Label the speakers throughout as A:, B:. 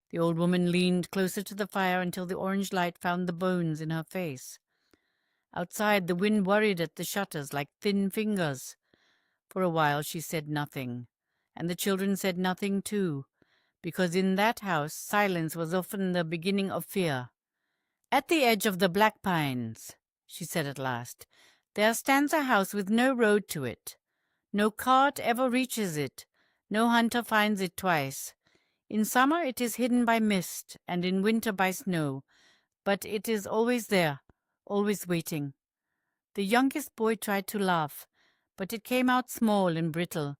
A: The old woman leaned closer to the fire until the orange light found the bones in her face. Outside, the wind worried at the shutters like thin fingers. For a while she said nothing, and the children said nothing too, because in that house silence was often the beginning of fear. "At the edge of the black pines," she said at last, "there stands a house with no road to it. No cart ever reaches it, no hunter finds it twice. In summer it is hidden by mist, and in winter by snow, but it is always there, always waiting." The youngest boy tried to laugh, but it came out small and brittle.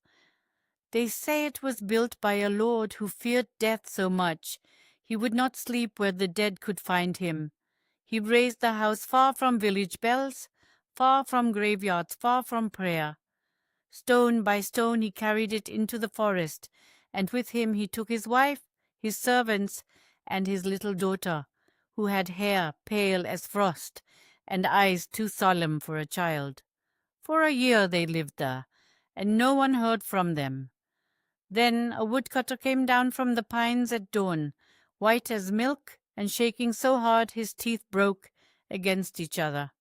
A: "They say it was built by a lord who feared death so much he would not sleep where the dead could find him. He raised the house far from village bells, far from graveyards, far from prayer. Stone by stone he carried it into the forest, and with him he took his wife, his servants, and his little daughter, who had hair pale as frost and eyes too solemn for a child. For a year they lived there, and no one heard from them. Then a woodcutter came down from the pines at dawn, white as milk, and shaking so hard his teeth broke against each other.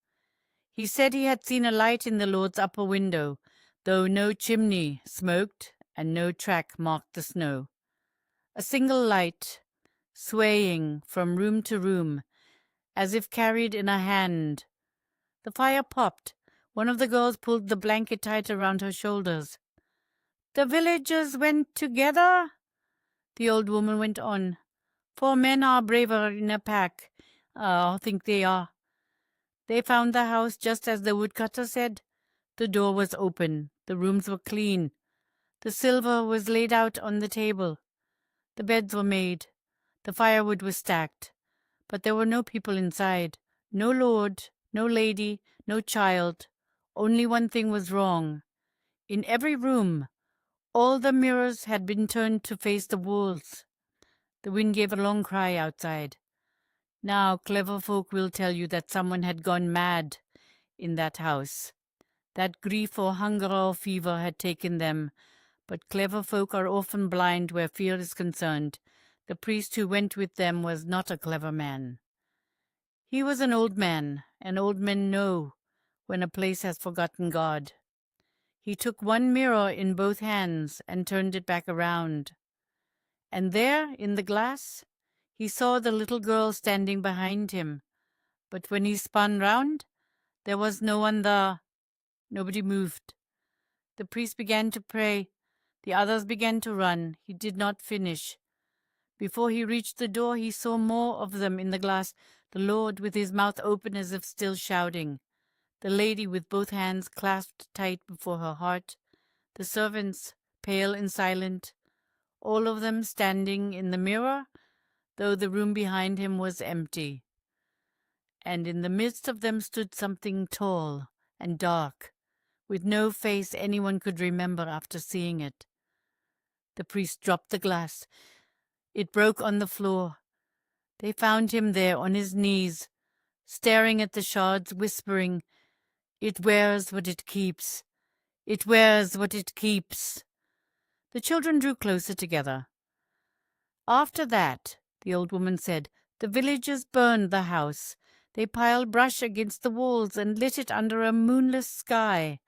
A: He said he had seen a light in the Lord's upper window, though no chimney smoked and no track marked the snow. A single light, swaying from room to room, as if carried in a hand. The fire popped. One of the girls pulled the blanket tight around her shoulders. "The villagers went together," the old woman went on. "For men are braver in a pack. I think they are. They found the house just as the woodcutter said. The door was open. The rooms were clean. The silver was laid out on the table. The beds were made. The firewood was stacked. But there were no people inside. No lord, no lady, no child. Only one thing was wrong. In every room, all the mirrors had been turned to face the walls." The wind gave a long cry outside. "Now clever folk will tell you that someone had gone mad in that house, that grief or hunger or fever had taken them, but clever folk are often blind where fear is concerned. The priest who went with them was not a clever man. He was an old man, and old men know when a place has forgotten God. He took one mirror in both hands and turned it back around. And there, in the glass, he saw the little girl standing behind him. But when he spun round, there was no one there. Nobody moved. The priest began to pray. The others began to run. He did not finish. Before he reached the door, he saw more of them in the glass, the Lord with his mouth open as if still shouting, the lady with both hands clasped tight before her heart, the servants, pale and silent, all of them standing in the mirror, though the room behind him was empty. And in the midst of them stood something tall and dark, with no face anyone could remember after seeing it. The priest dropped the glass. It broke on the floor. They found him there on his knees, staring at the shards, whispering, "It wears what it keeps. It wears what it keeps." The children drew closer together. "After that," the old woman said, "the villagers burned the house. They piled brush against the walls and lit it under a moonless sky.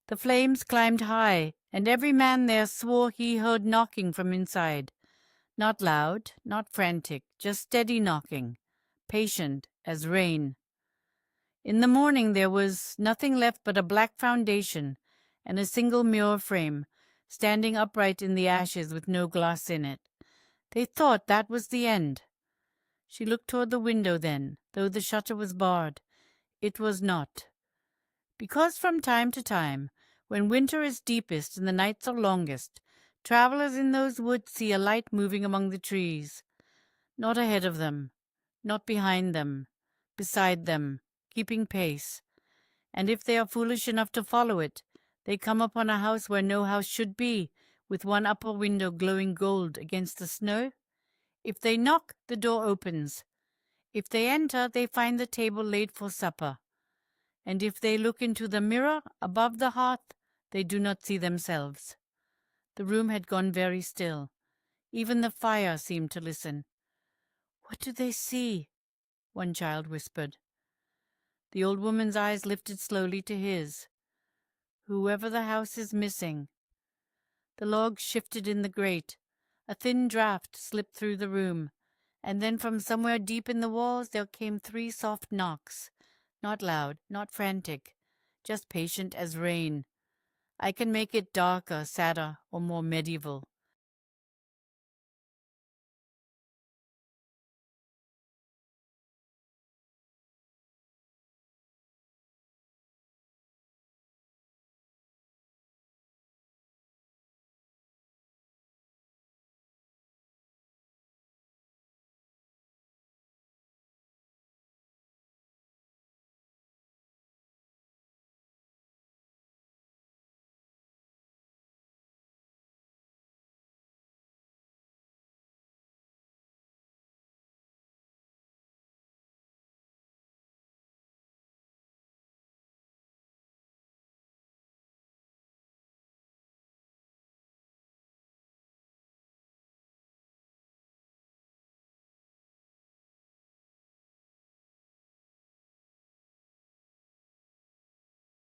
A: The flames climbed high, and every man there swore he heard knocking from inside. Not loud, not frantic, just steady knocking, patient as rain. In the morning there was nothing left but a black foundation and a single mirror frame, standing upright in the ashes with no glass in it. They thought that was the end." She looked toward the window then, though the shutter was barred. It was not. Because from time to time, when winter is deepest and the nights are longest, travelers in those woods see a light moving among the trees. Not ahead of them, not behind them, beside them, keeping pace. And if they are foolish enough to follow it, they come upon a house where no house should be, with one upper window glowing gold against the snow. If they knock, the door opens. If they enter, they find the table laid for supper. And if they look into the mirror above the hearth, they do not see themselves. The room had gone very still. Even the fire seemed to listen. "What do they see?" one child whispered. The old woman's eyes lifted slowly to his. "Whoever the house is missing." The logs shifted in the grate. A thin draught slipped through the room, and then from somewhere deep in the walls there came 3 soft knocks. Not loud, not frantic, just patient as rain. I can make it darker, sadder, or more medieval.